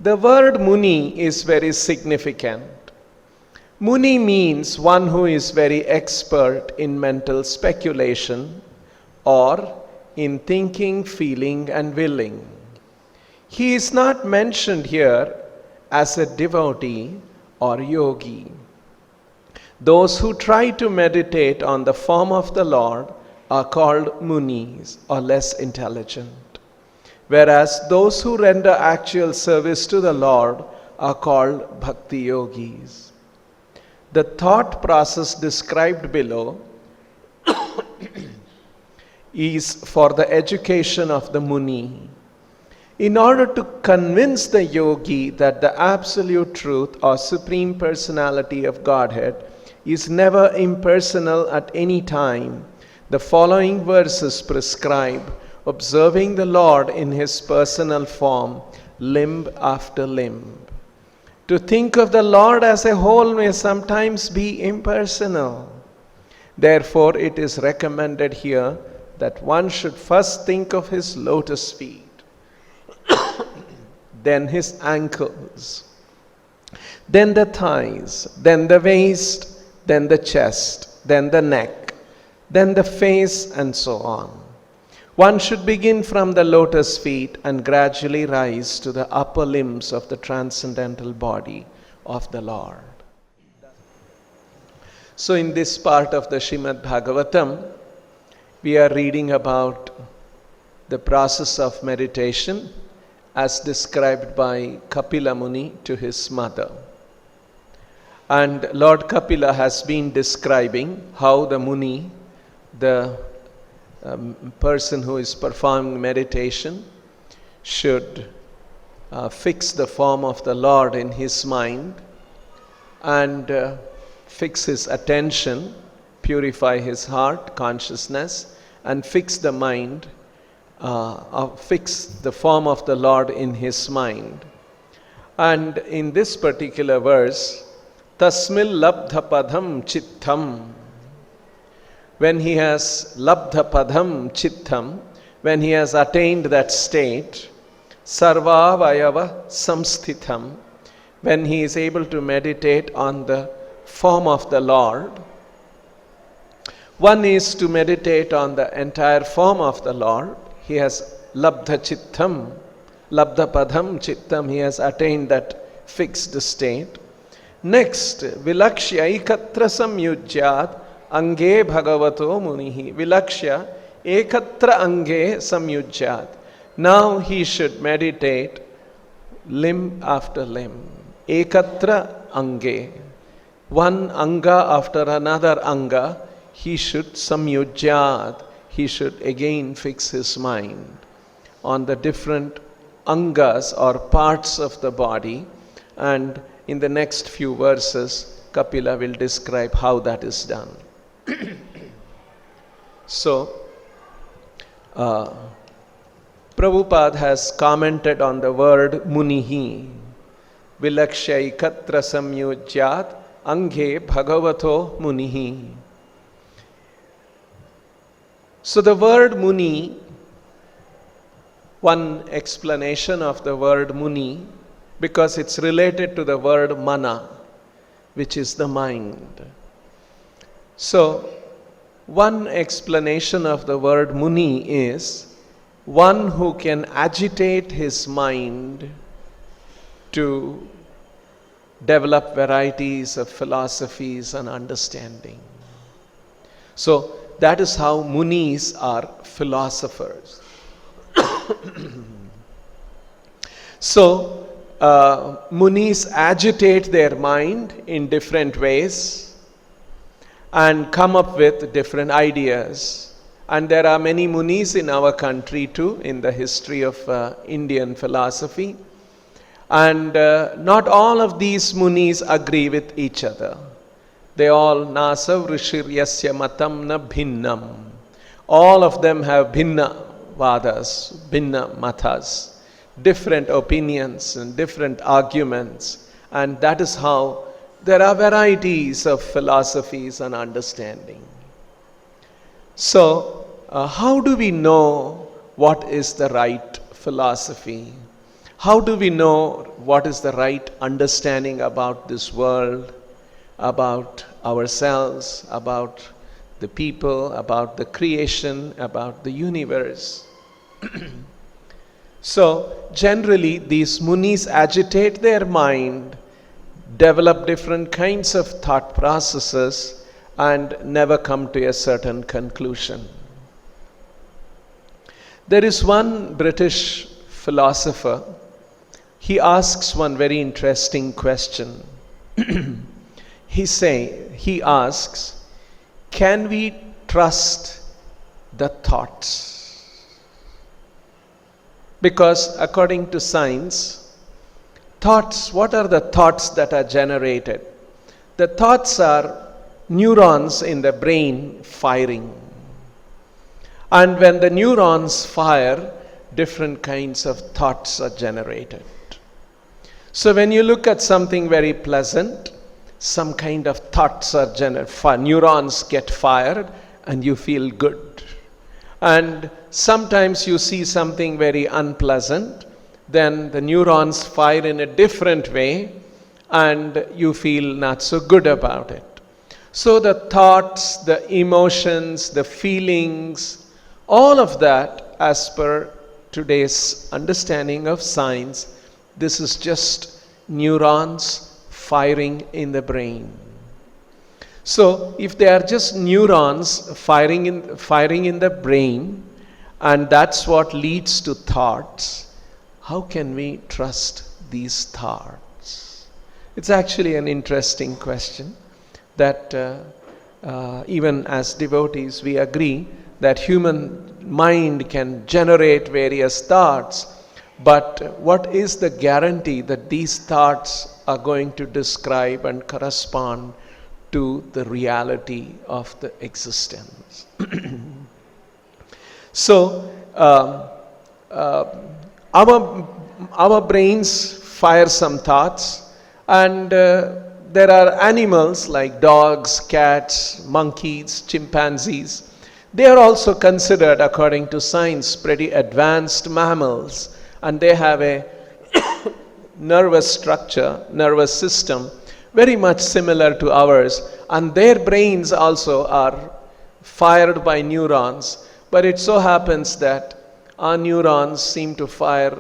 The word Muni is very significant. Muni means one who is very expert in mental speculation or in thinking, feeling, and willing. He is not mentioned here as a devotee or yogi. Those who try to meditate on the form of the Lord are called Munis or less intelligent, whereas those who render actual service to the Lord are called Bhakti Yogis. The thought process described below is for the education of the Muni. In order to convince the yogi that the absolute truth or supreme personality of Godhead is never impersonal at any time, the following verses prescribe observing the Lord in his personal form, limb after limb. To think of the Lord as a whole may sometimes be impersonal. Therefore, it is recommended here that one should first think of his lotus feet, then his ankles, then the thighs, then the waist, then the chest, then the neck, then the face, and so on. One should begin from the lotus feet and gradually rise to the upper limbs of the transcendental body of the Lord. So in this part of the Srimad Bhagavatam, we are reading about the process of meditation as described by Kapila Muni to his mother. And Lord Kapila has been describing how the Muni, the person who is performing meditation, should fix the form of the Lord in his mind and fix his attention, purify his heart, consciousness, and fix the mind, fix the form of the Lord in his mind. And in this particular verse, Tasmil labdha padham chittam, when he has labdha padham chittam, when he has attained that state, sarva vayava samsthitam, when he is able to meditate on the form of the Lord. One is to meditate on the entire form of the Lord. He has labdha chittam, labdha padham chittam, he has attained that fixed state. Next, vilakshya ikatra samyujyat ange bhagavato munihi. Vilakshya ekatra ange samyujyat. Now he should meditate limb after limb. Ekatra ange. One anga after another anga, he should samyujyat. He should again fix his mind on the different angas or parts of the body, and in the next few verses, Kapila will describe how that is done. So, Prabhupada has commented on the word munihi. Vilakshya ikatra samyujyat ange bhagavato munihi. So the word muni, one explanation of the word muni, because it's related to the word mana, which is the mind. So, one explanation of the word muni is one who can agitate his mind to develop varieties of philosophies and understanding. So, that is how munis are philosophers. So, munis agitate their mind in different ways and come up with different ideas. And there are many munis in our country too, in the history of Indian philosophy. And not all of these munis agree with each other. They all nasa vrishiryasya matam na bhinnam. All of them have bhinna vadas, bhinna matas, different opinions and different arguments. And that is how there are varieties of philosophies and understanding. So, how do we know what is the right philosophy? how do we know what is the right understanding about this world, about ourselves, about the people, about the creation, about the universe? So, generally, these munis agitate their mind, develop different kinds of thought processes, and never come to a certain conclusion. There is one British philosopher. He asks one very interesting question. He asks, can we trust the thoughts? Because according to science, thoughts, what are the thoughts that are generated? The thoughts are neurons in the brain firing. And when the neurons fire, different kinds of thoughts are generated. So when you look at something very pleasant, some kind of thoughts are generated, neurons get fired and you feel good. And sometimes you see something very unpleasant, then the neurons fire in a different way and you feel not so good about it. So the thoughts, the emotions, the feelings, all of that, as per today's understanding of science, this is just neurons firing in the brain. So if they are just neurons firing in the brain, and that's what leads to thoughts, how can we trust these thoughts? It's actually an interesting question that even as devotees we agree that human mind can generate various thoughts, but what is the guarantee that these thoughts are going to describe and correspond to the reality of the existence? So our brains fire some thoughts, and there are animals like dogs, cats, monkeys, chimpanzees. They are also considered, according to science, pretty advanced mammals, and they have a nervous structure, nervous system, very much similar to ours, and their brains also are fired by neurons. But it so happens that our neurons seem to fire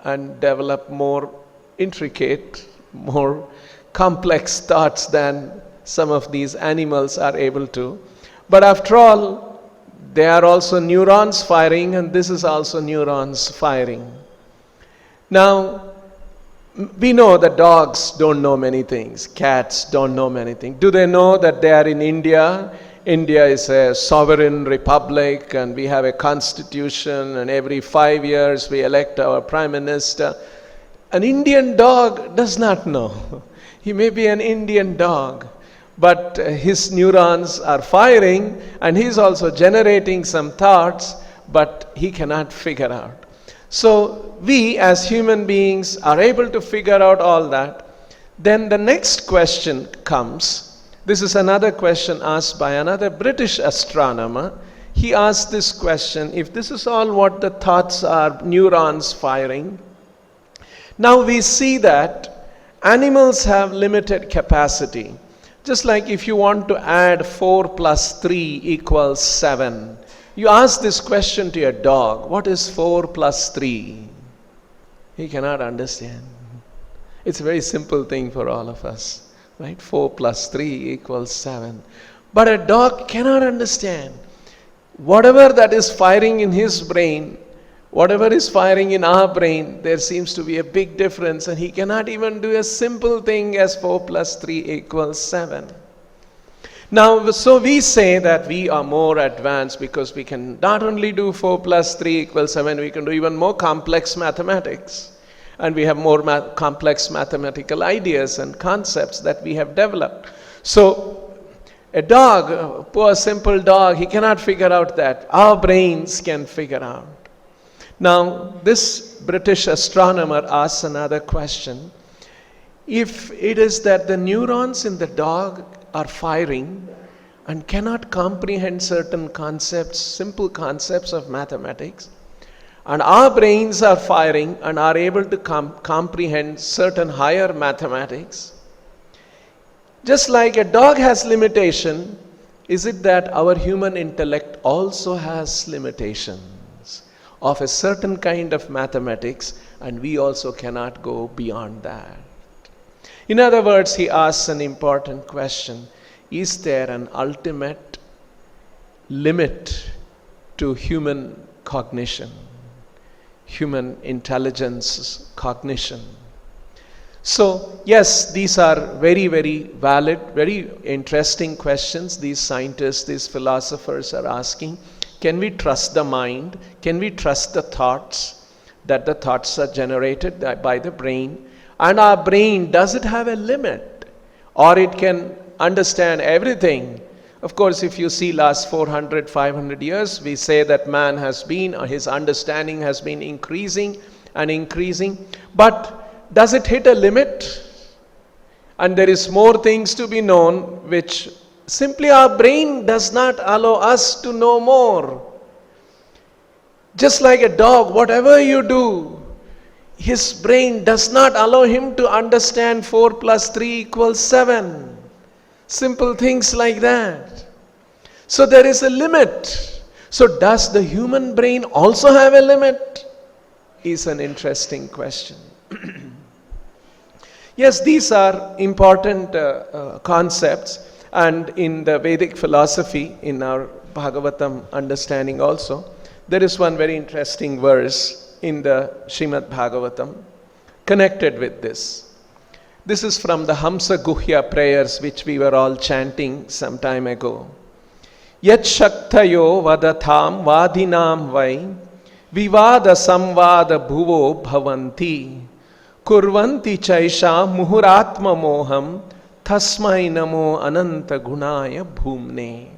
and develop more intricate, more complex thoughts than some of these animals are able to. But after all, they are also neurons firing, and this is also neurons firing. Now, we know that dogs don't know many things, cats don't know many things. Do they know that they are in India? India is a sovereign republic and we have a constitution, and every 5 years we elect our prime minister. An Indian dog does not know. He may be an Indian dog, but his neurons are firing and he's also generating some thoughts, but he cannot figure out. So we as human beings are able to figure out all that. Then the next question comes. This is another question asked by another British astronomer. He asked this question: if this is all what the thoughts are, neurons firing, now we see that animals have limited capacity. Just like if you want to add 4 plus 3 equals 7, you ask this question to your dog: what is 4 plus 3? He cannot understand. It's a very simple thing for all of us. Right? 4 plus 3 equals 7. But a dog cannot understand. Whatever that is firing in his brain, whatever is firing in our brain, there seems to be a big difference, and he cannot even do a simple thing as 4 plus 3 equals 7. Now, so we say that we are more advanced because we can not only do 4 plus 3 equals 7, we can do even more complex mathematics. And we have more complex mathematical ideas and concepts that we have developed. So a dog, a poor simple dog, he cannot figure out that. Our brains can figure out. Now this British astronomer asks another question. If it is that the neurons in the dog are firing and cannot comprehend certain concepts, simple concepts of mathematics, And our brains are firing and are able to comprehend certain higher mathematics. Just like a dog has limitation, is it that our human intellect also has limitations of a certain kind of mathematics, and we also cannot go beyond that? In other words, he asks an important question. Is there an ultimate limit to human cognition, human intelligence, cognition? So, yes, these are very, very valid, very interesting questions these scientists, these philosophers are asking. Can we trust the mind? Can we trust the thoughts? That the thoughts are generated by the brain. And our brain, does it have a limit? Or it can understand everything? Of course, if you see last 400, 500 years, we say that man has been, or his understanding has been increasing and increasing. But does it hit a limit? And there is more things to be known, which simply our brain does not allow us to know more. Just like a dog, whatever you do, his brain does not allow him to understand 4 plus 3 equals 7. Simple things like that. So there is a limit. So does the human brain also have a limit? Is an interesting question. Yes, these are important concepts, and in the Vedic philosophy, in our Bhagavatam understanding also, there is one very interesting verse in the Srimad Bhagavatam connected with this. This is from the Hamsa Guhya prayers, which we were all chanting some time ago. Yat shaktayo vadatham vadinam vai vivada samvada bhuvo bhavanti kurvanti chaisha muhuratma moham tasmai namo ananta gunaya bhumne.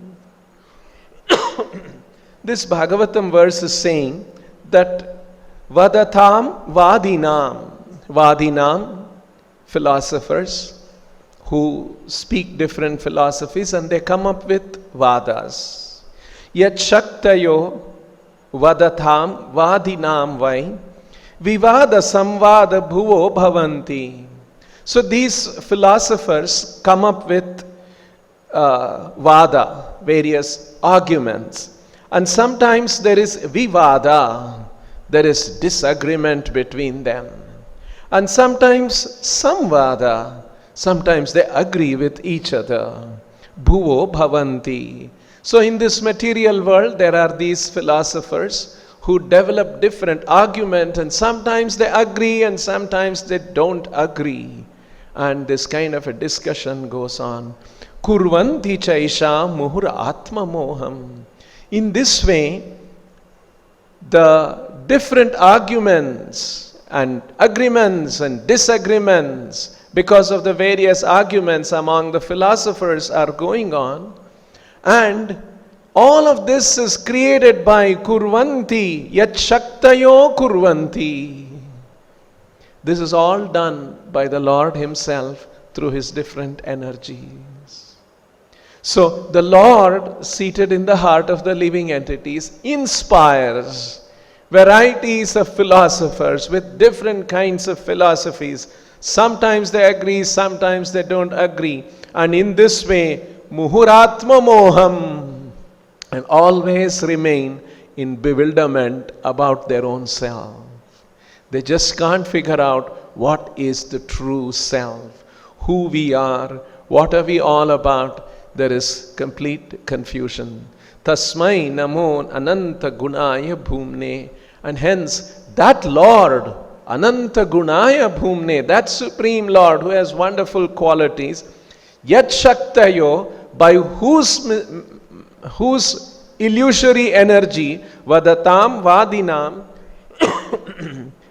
This Bhagavatam verse is saying that vadatham vadinam, philosophers who speak different philosophies and they come up with vadas. Yat shaktayo vadatham vadinam vai vivada samvada bhuvo bhavanti. So these philosophers come up with vada, various arguments. And sometimes there is vivada, there is disagreement between them. And sometimes samvada, sometimes they agree with each other. Bhuvo bhavanti. So in this material world, there are these philosophers who develop different arguments, and sometimes they agree and sometimes they don't agree. And this kind of a discussion goes on. Kurvanti chaisha muhur atma moham. In this way, the different arguments and agreements and disagreements, because of the various arguments among the philosophers, are going on. And all of this is created by kurvanti, yat shaktayo kurvanti. This is all done by the Lord Himself through His different energies. So the Lord, seated in the heart of the living entities, inspires varieties of philosophers with different kinds of philosophies. Sometimes they agree, sometimes they don't agree. And in this way, muhuratma moham, and always remain in bewilderment about their own self. They just can't figure out what is the true self, who we are, what are we all about. There is complete confusion. Tasmai namo ananta gunaya bhumne. And hence, that Lord, ananta gunaya bhumne, that Supreme Lord who has wonderful qualities, yat shaktayo, by whose illusory energy, vadatam vadinam,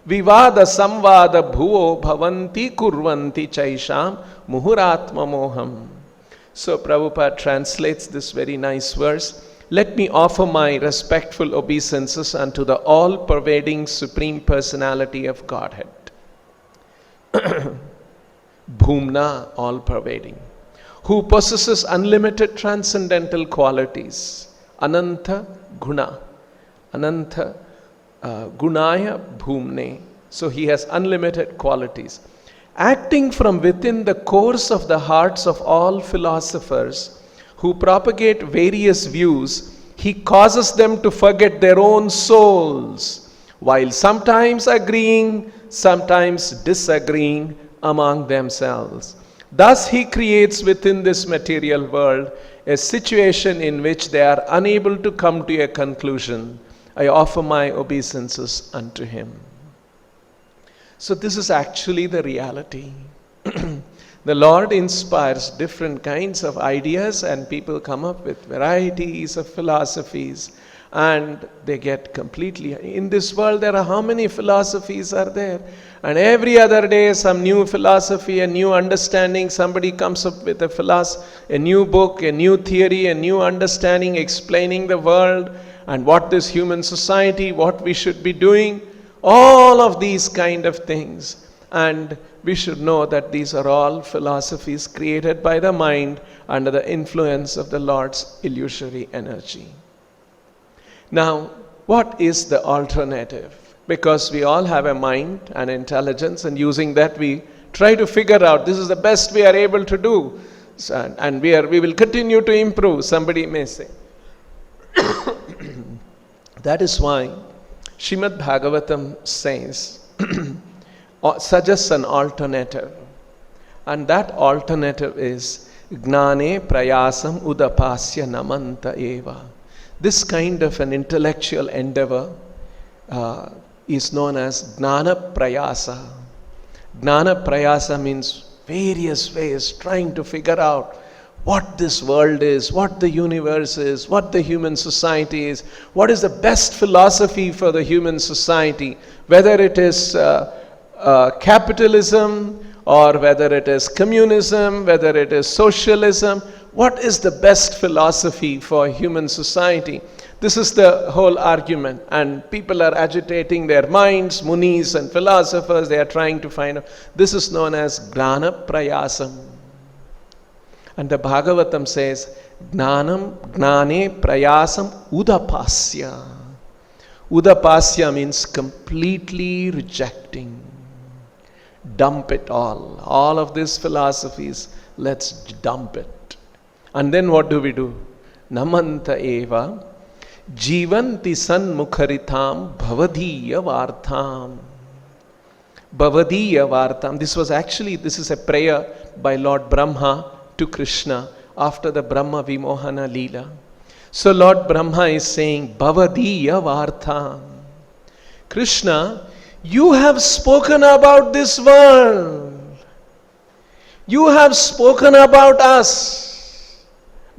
vivada samvada bhuvo bhavanti kurvanti chaisham muhuratma moham. So Prabhupada translates this very nice verse. Let me offer my respectful obeisances unto the all-pervading Supreme Personality of Godhead. Bhumna, all-pervading, who possesses unlimited transcendental qualities. Ananta guna, ananta Gunaya Bhumne. So he has unlimited qualities. Acting from within the course of the hearts of all philosophers who propagate various views, he causes them to forget their own souls, while sometimes agreeing, sometimes disagreeing among themselves. Thus he creates within this material world a situation in which they are unable to come to a conclusion. I offer my obeisances unto him. So this is actually the reality. The Lord inspires different kinds of ideas and people come up with varieties of philosophies and they get completely... In this world there are how many philosophies are there? And every other day some new philosophy, a new understanding, somebody comes up with a new book, a new theory, a new understanding explaining the world and what this human society, what we should be doing. All of these kind of things. And we should know that these are all philosophies created by the mind under the influence of the Lord's illusory energy. Now, what is the alternative? Because we all have a mind and intelligence, and using that we try to figure out this is the best we are able to do. And we will continue to improve, somebody may say. That is why Srimad Bhagavatam says, suggests an alternative. And that alternative is Gnane Prayasam Udapasya Namanta Eva. This kind of an intellectual endeavor is known as Gnana Prayasa. Gnana Prayasa means various ways trying to figure out what this world is, what the universe is, what the human society is, what is the best philosophy for the human society, whether it is capitalism or whether it is communism, whether it is socialism. What is the best philosophy for human society? This is the whole argument, and people are agitating their minds, munis and philosophers, they are trying to find out. This is known as Gnana Prayasam. And the Bhagavatam says, Gnane Prayasam Udapasya. Udapasya means completely rejecting. Dump it all. All of these philosophies, let's dump it. And then what do we do? Namanta eva jivanti sanmukharitam bhavadiya vartham. Bhavadiya vartham. This is a prayer by Lord Brahma to Krishna after the Brahma Vimohana Leela. So Lord Brahma is saying, Bhavadiya vartham. Krishna, you have spoken about this world. You have spoken about us.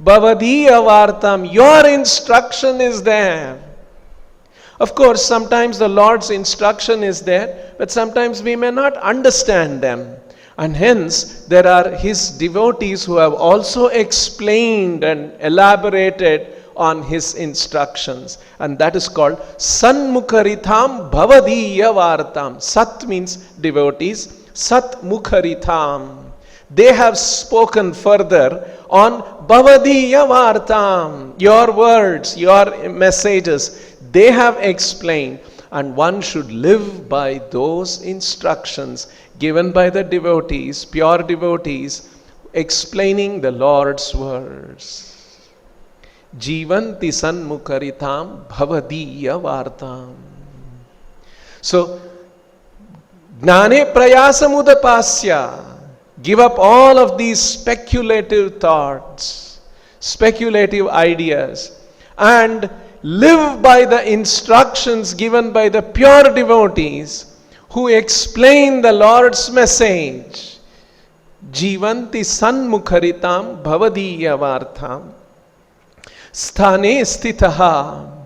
Bhavadiya vartam, your instruction is there. Of course, sometimes the Lord's instruction is there, but sometimes we may not understand them. And hence, there are his devotees who have also explained and elaborated on his instructions. And that is called Sanmukharitam Bhavadiya Vartam. Sat means devotees. Sat Mukharitam. They have spoken further on Bhavadiya Vartam. Your words, your messages, they have explained. And one should live by those instructions given by the devotees, pure devotees, explaining the Lord's words. Jivanti sanmukharitam bhavadiya vartam. So, gnane prayasam udapasya. Give up all of these speculative thoughts, speculative ideas, and live by the instructions given by the pure devotees who explain the Lord's message. Jivanti sanmukharitam bhavadiya vartam. Sthane stitaha.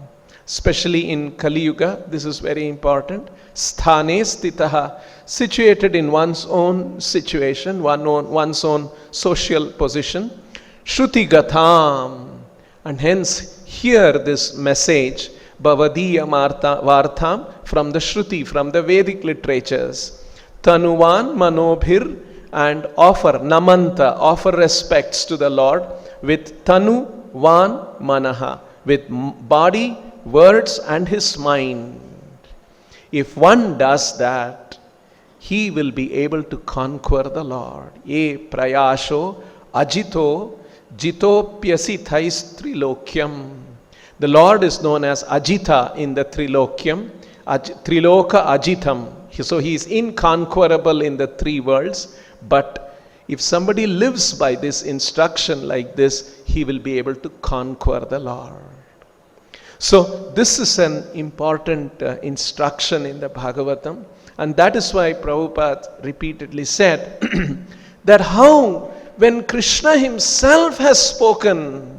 Especially in Kali Yuga, this is very important. Sthane stitaha. Situated in one's own situation, one's own social position. Shruti gatham. And hence, hear this message, Bhavadiya Vartham, from the Shruti, from the Vedic literatures. Tanuvan Manobhir, and offer Namanta, offer respects to the Lord with Tanu Van Manaha, with body, words and his mind. If one does that, he will be able to conquer the Lord. Ye prayasho ajito jitopyasi thais trilokyam. The Lord is known as Ajita in the Trilokyam, Triloka Ajitam. So he is inconquerable in the three worlds. But if somebody lives by this instruction like this, he will be able to conquer the Lord. So this is an important instruction in the Bhagavatam. And that is why Prabhupada repeatedly said that how when Krishna himself has spoken,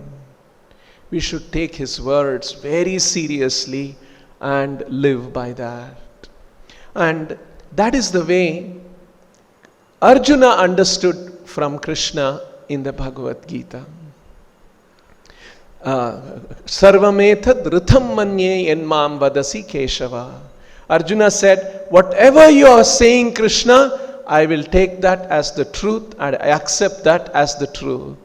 we should take his words very seriously and live by that. And that is the way Arjuna understood from Krishna in the Bhagavad Gita. Sarvametad ritham manye enmam vadasi Keshava. Arjuna said, whatever you are saying, Krishna, I will take that as the truth and I accept that as the truth.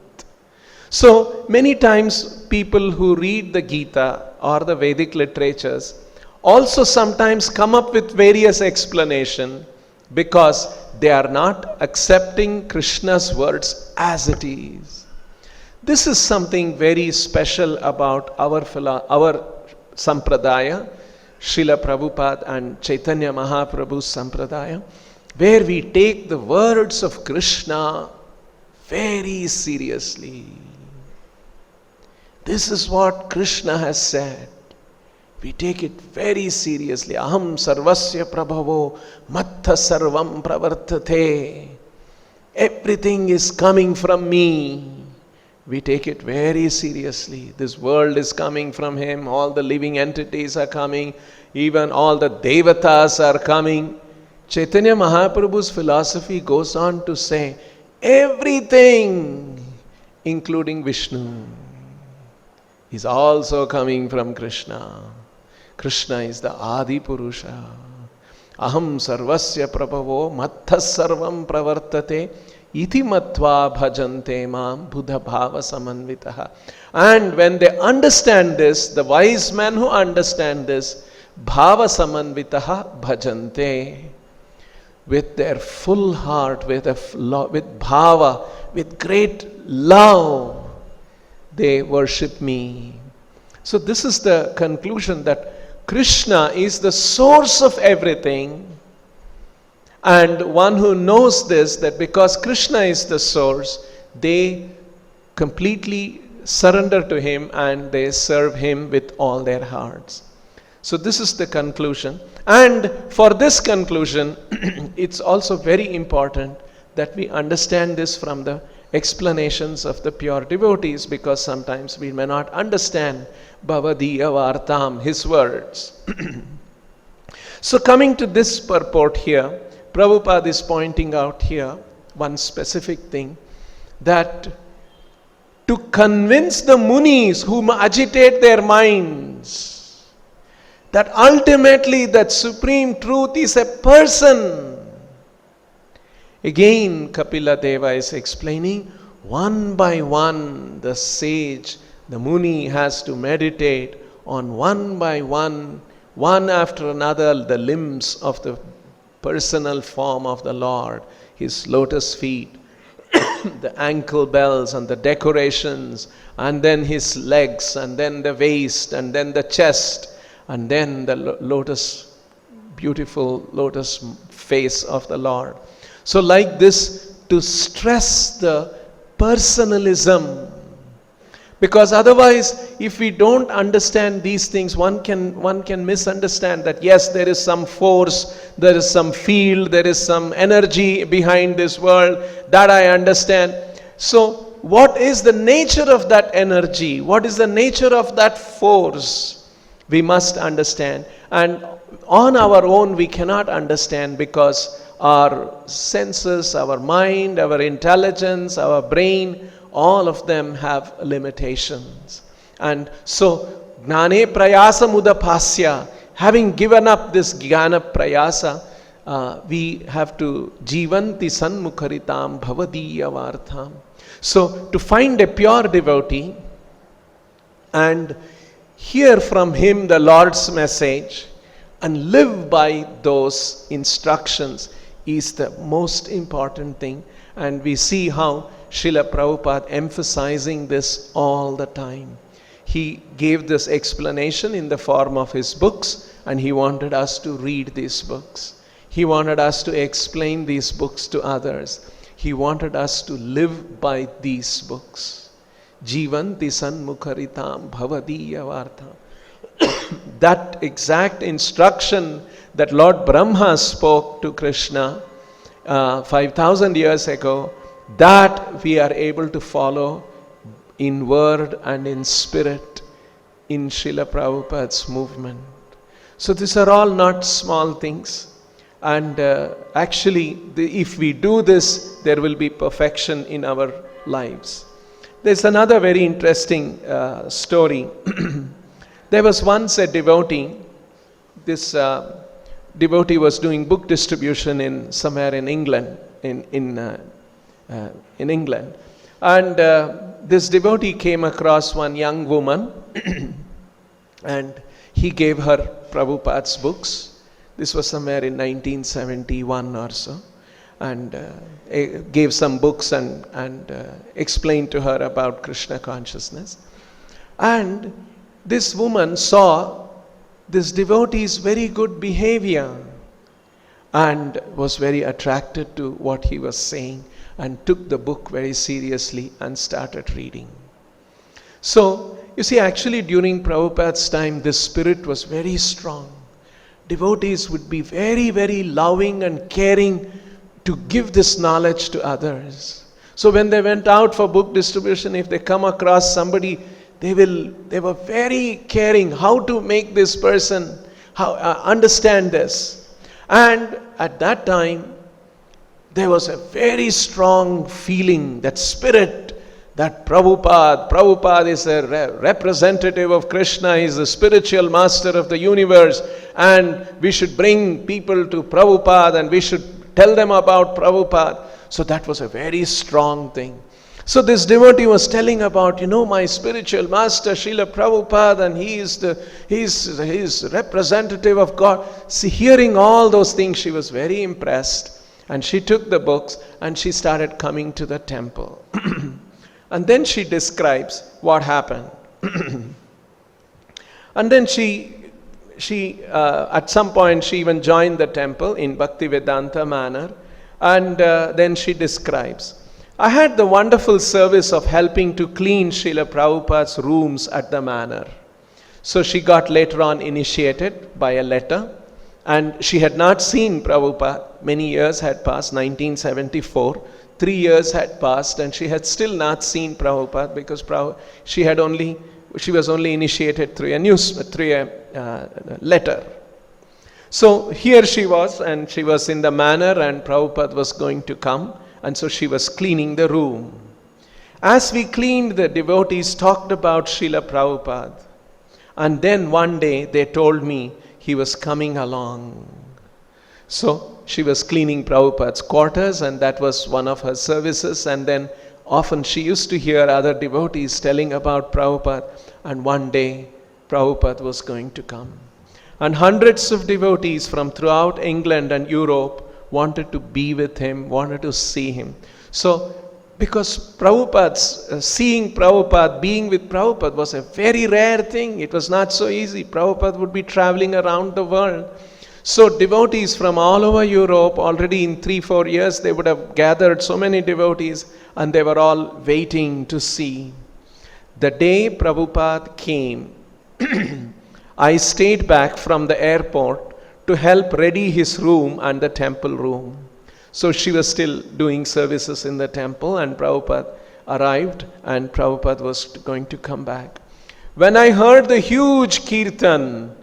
So many times people who read the Gita or the Vedic literatures also sometimes come up with various explanations because they are not accepting Krishna's words as it is. This is something very special about our sampradaya, Srila Prabhupada and Chaitanya Mahaprabhu's sampradaya, where we take the words of Krishna very seriously. This is what Krishna has said. We take it very seriously. Aham sarvasya prabhavo mattha sarvam pravartate. Everything is coming from me. We take it very seriously. This world is coming from him. All the living entities are coming. Even all the devatas are coming. Chaitanya Mahaprabhu's philosophy goes on to say, everything, including Vishnu, is also coming from Krishna. Krishna is the Adi Purusha. Aham sarvasya prabhavo mattha sarvam pravartate iti matva bhajante mam buddha bhava samanvitaha. And when they understand this, the wise men who understand this, bhava samanvitaha bhajante, with their full heart, with bhava, with great love, they worship me. So this is the conclusion, that Krishna is the source of everything. And one who knows this, that because Krishna is the source, they completely surrender to him and they serve him with all their hearts. So this is the conclusion. And for this conclusion, it's also very important that we understand this from the explanations of the pure devotees, because sometimes we may not understand Bhavadiya Vartam, his words. So coming to this purport here, Prabhupada is pointing out here one specific thing, that to convince the munis whom agitate their minds that ultimately that supreme truth is a person. Again, Kapila Deva is explaining, one by one the sage, the muni has to meditate on one by one after another, the limbs of the personal form of the Lord, his lotus feet, the ankle bells and the decorations, and then his legs, and then the waist, and then the chest, and then the lotus, beautiful lotus face of the Lord. So like this, to stress the personalism, because otherwise if we don't understand these things, one can misunderstand that yes, there is some force, there is some field, there is some energy behind this world, that I understand. So what is the nature of that energy? What is the nature of that force? We must understand. And on our own we cannot understand, because our senses, our mind, our intelligence, our brain, all of them have limitations. And so, Gnane Prayasa Mudapasya, having given up this Jnana Prayasa, we have to Jivanti Sanmukharitam Bhavadiya Vartham. So, to find a pure devotee and hear from him the Lord's message, and live by those instructions is the most important thing. And we see how Srila Prabhupada emphasizing this all the time. He gave this explanation in the form of his books, and he wanted us to read these books. He wanted us to explain these books to others. He wanted us to live by these books. Jivanti sanmukharitam bhavadiya vartam. That exact instruction that Lord Brahma spoke to Krishna 5,000 years ago, that we are able to follow in word and in spirit in Srila Prabhupada's movement. So these are all not small things. And actually, if we do this, there will be perfection in our lives. There's another very interesting story. There was once a devotee. This devotee was doing book distribution somewhere in England, in England, and this devotee came across one young woman, and he gave her Prabhupada's books. This was somewhere in 1971 or so, and gave some books and explained to her about Krishna consciousness. And this woman saw this devotee's very good behavior and was very attracted to what he was saying, and took the book very seriously and started reading. So, you see, actually during Prabhupada's time, this spirit was very strong. Devotees would be very, very loving and caring to give this knowledge to others. So when they went out for book distribution, if they come across somebody, they were very caring how to make this person understand this. And at that time, there was a very strong feeling, that spirit, that Prabhupada is a representative of Krishna, he is the spiritual master of the universe, and we should bring people to Prabhupada and we should tell them about Prabhupada. So that was a very strong thing. So this devotee was telling about, my spiritual master, Srila Prabhupada, and he is representative of God. See, hearing all those things, she was very impressed. And she took the books and she started coming to the temple. And then she describes what happened. And then she at some point, she even joined the temple in Bhaktivedanta manner. And then she describes, I had the wonderful service of helping to clean Srila Prabhupada's rooms at the manor. So she got later on initiated by a letter. And she had not seen Prabhupada. Many years had passed, 1974. 3 years had passed and she had still not seen Prabhupada, because she was only initiated through a letter. So here she was, and she was in the manor, and Prabhupada was going to come, and so she was cleaning the room. As we cleaned, the devotees talked about Srila Prabhupada. And then one day they told me he was coming along. So she was cleaning Prabhupada's quarters, and that was one of her services. And then often she used to hear other devotees telling about Prabhupada, and one day Prabhupada was going to come. And hundreds of devotees from throughout England and Europe wanted to be with him, wanted to see him. So because seeing Prabhupada, being with Prabhupada was a very rare thing. It was not so easy. Prabhupada would be traveling around the world. So devotees from all over Europe, already in 3-4 years, they would have gathered so many devotees, and they were all waiting to see. The day Prabhupada came, I stayed back from the airport to help ready his room and the temple room. So she was still doing services in the temple, and Prabhupada arrived, and Prabhupada was going to come back. When I heard the huge kirtan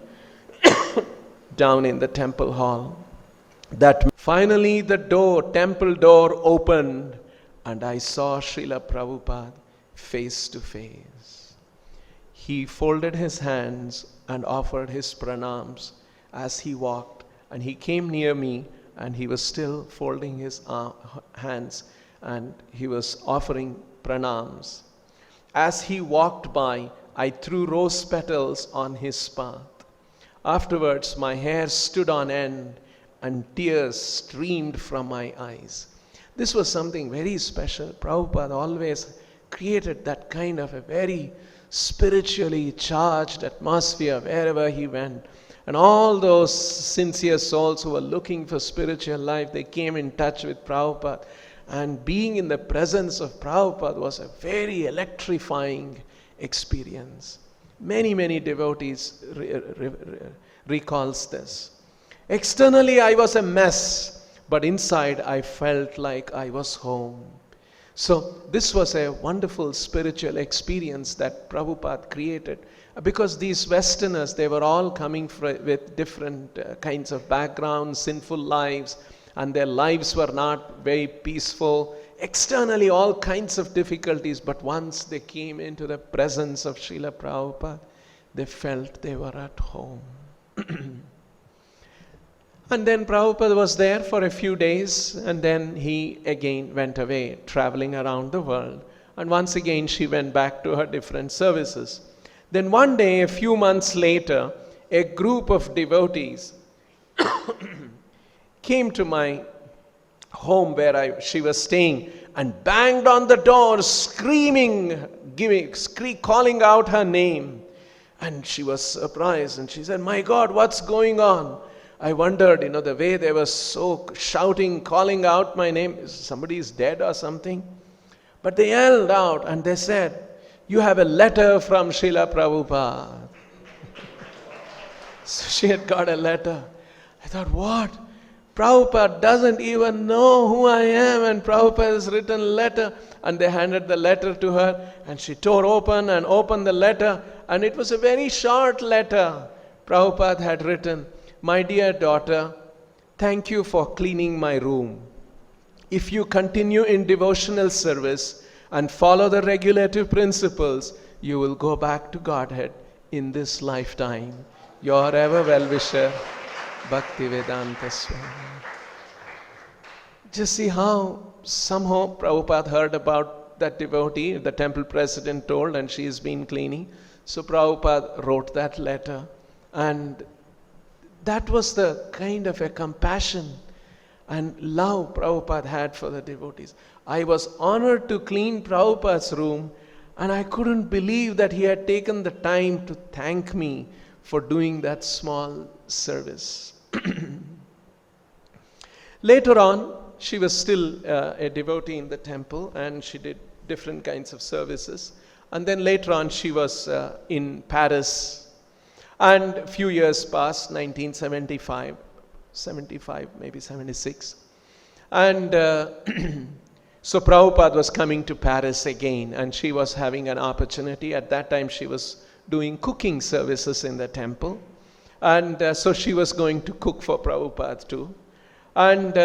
down in the temple hall, that finally the temple door opened, and I saw Srila Prabhupada face to face. He folded his hands and offered his pranams as he walked, and he came near me, and he was still folding his hands, and he was offering pranams. As he walked by, I threw rose petals on his path. Afterwards, my hair stood on end and tears streamed from my eyes. This was something very special. Prabhupada always created that kind of a very spiritually charged atmosphere wherever he went. And all those sincere souls who were looking for spiritual life, they came in touch with Prabhupada. And being in the presence of Prabhupada was a very electrifying experience. Many devotees recalls this. Externally, I was a mess, but inside I felt like I was home. So this was a wonderful spiritual experience that Prabhupada created. Because these Westerners, they were all coming with different kinds of backgrounds, sinful lives, and their lives were not very peaceful. Externally, all kinds of difficulties, but once they came into the presence of Srila Prabhupada, they felt they were at home. And then Prabhupada was there for a few days, and then he again went away, traveling around the world. And once again, she went back to her different services. Then one day, a few months later, a group of devotees came to my home where she was staying and banged on the door, screaming, calling out her name. And she was surprised and she said, "My God, what's going on?" I wondered, the way they were so shouting, calling out my name, somebody is dead or something. But they yelled out and they said, "You have a letter from Srila Prabhupada." So she had got a letter. I thought, what? Prabhupada doesn't even know who I am, and Prabhupada has written a letter. And they handed the letter to her, and she tore open the letter, and it was a very short letter. Prabhupada had written, "My dear daughter, thank you for cleaning my room. If you continue in devotional service and follow the regulative principles, you will go back to Godhead in this lifetime. Your ever well-wisher, Bhaktivedanta Swami." Just see how somehow Prabhupada heard about that devotee, the temple president told, and she has been cleaning. So Prabhupada wrote that letter, and that was the kind of a compassion and love Prabhupada had for the devotees. I was honored to clean Prabhupada's room, and I couldn't believe that he had taken the time to thank me for doing that small service. Later on, she was still a devotee in the temple, and she did different kinds of services. And then later on, she was in Paris. And a few years passed, 1975, maybe 76. And so Prabhupada was coming to Paris again, and she was having an opportunity. At that time, she was doing cooking services in the temple. And so she was going to cook for Prabhupada too. And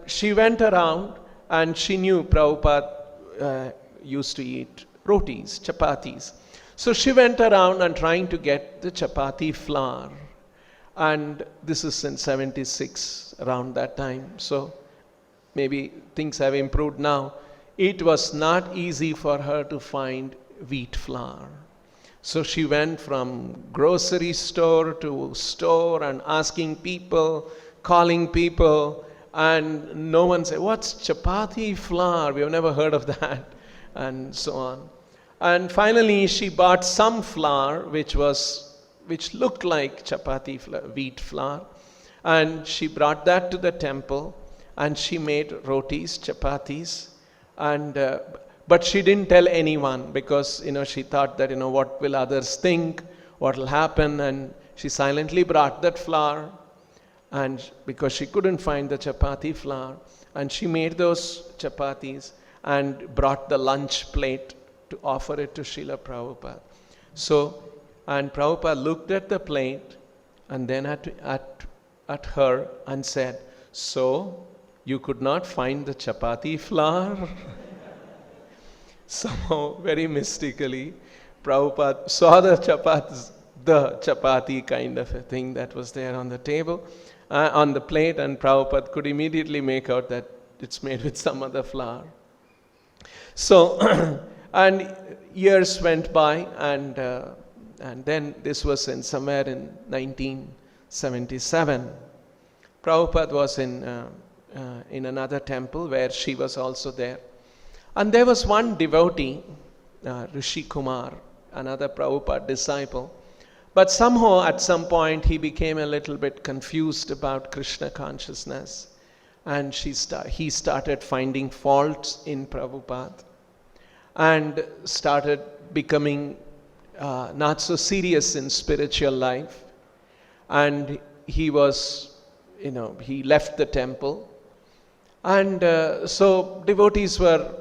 she went around, and she knew Prabhupada used to eat rotis, chapatis. So she went around and trying to get the chapati flour. And this is in 76, around that time. So maybe things have improved now. It was not easy for her to find wheat flour. So she went from grocery store to store and asking people, calling people, and no one said, "What's chapati flour? We have never heard of that," and so on. And finally, she bought some flour which looked like chapati flour, wheat flour, and she brought that to the temple, and she made rotis, chapatis, and but she didn't tell anyone because she thought that what will others think, what will happen, and she silently brought that flour. And because she couldn't find the chapati flour, and she made those chapatis and brought the lunch plate to offer it to Srila Prabhupada. So, and Prabhupada looked at the plate and then at her and said, "So, you could not find the chapati flour?" Somehow, very mystically, Prabhupada saw the chapati kind of a thing that was there on the table, on the plate, and Prabhupada could immediately make out that it's made with some other flour. So, and years went by, and then this was somewhere in 77. Prabhupada was in another temple where she was also there. And there was one devotee, Rishi Kumar, another Prabhupada disciple. But somehow at some point he became a little bit confused about Krishna consciousness. And he started finding faults in Prabhupada and started becoming not so serious in spiritual life. And he was, he left the temple. And so devotees were,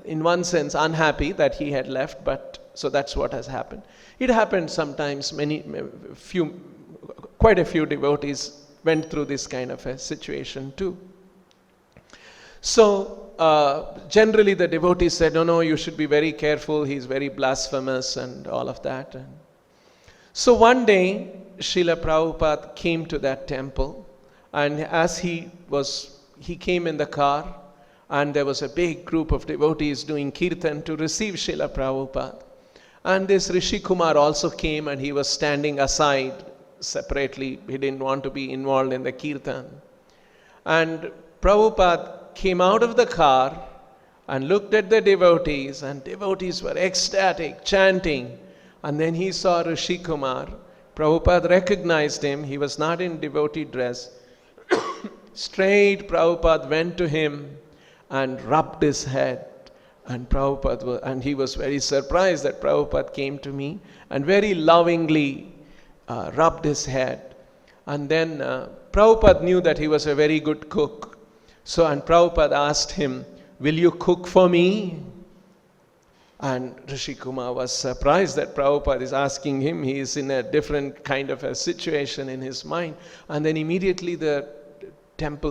in one sense, unhappy that he had left, but so that's what has happened. It happened sometimes, quite a few devotees went through this kind of a situation too. So generally the devotees said, no, you should be very careful, he's very blasphemous and all of that. And so one day, Srila Prabhupada came to that temple, and as he came in the car, and there was a big group of devotees doing kirtan to receive Srila Prabhupada. And this Rishi Kumar also came, and he was standing aside separately. He didn't want to be involved in the kirtan. And Prabhupada came out of the car and looked at the devotees, and devotees were ecstatic, chanting. And then he saw Rishi Kumar. Prabhupada recognized him. He was not in devotee dress. Straight Prabhupada went to him and rubbed his head. And he was very surprised that Prabhupada came to me and very lovingly rubbed his head. And then Prabhupada knew that he was a very good cook. And Prabhupada asked him, will you cook for me? And Rishi Kumar was surprised that Prabhupada is asking him. He is in a different kind of a situation in his mind. And then immediately the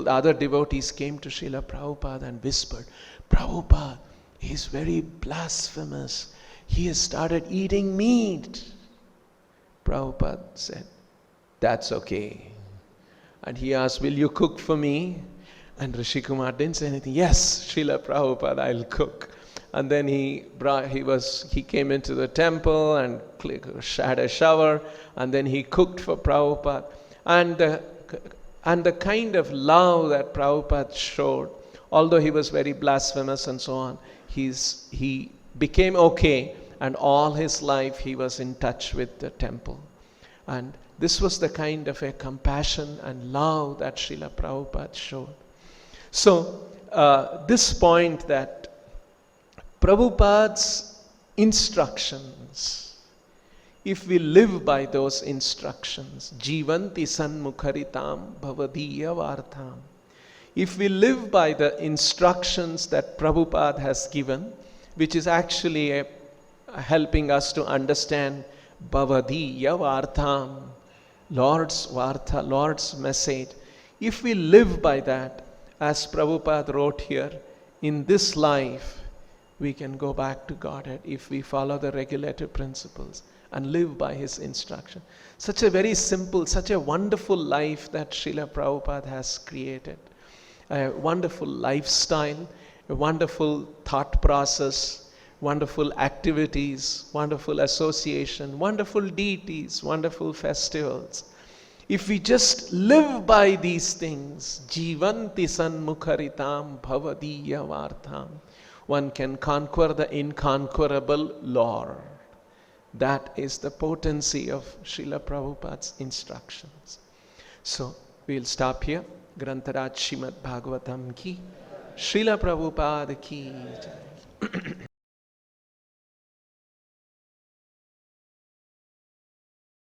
other devotees came to Srila Prabhupada and whispered, Prabhupada, he's very blasphemous. He has started eating meat. Prabhupada said, that's okay. And he asked, will you cook for me? And Rishi Kumar didn't say anything. Yes, Srila Prabhupada, I'll cook. And then he came into the temple and had a shower, and then he cooked for Prabhupada. And the kind of love that Prabhupada showed, although he was very blasphemous and so on, he became okay, and all his life he was in touch with the temple. And this was the kind of a compassion and love that Srila Prabhupada showed. So this point that Prabhupada's instructions, if we live by those instructions, jivanti sanmukharitam bhavadiya vartham, if we live by the instructions that Prabhupada has given, which is actually helping us to understand bhavadiya vartham, Lord's vartha, Lord's message, if we live by that, as Prabhupada wrote here, in this life, we can go back to Godhead if we follow the regulative principles and live by his instruction. Such a very simple, such a wonderful life that Srila Prabhupada has created. A wonderful lifestyle, a wonderful thought process, wonderful activities, wonderful association, wonderful deities, wonderful festivals. If we just live by these things, jivanti sanmukharitam bhavadiya vartham, one can conquer the inconquerable Lord. That is the potency of Srila Prabhupada's instructions. So we'll stop here. Grantaraj Srimad Bhagavatam ki, Srila Prabhupada ki jai.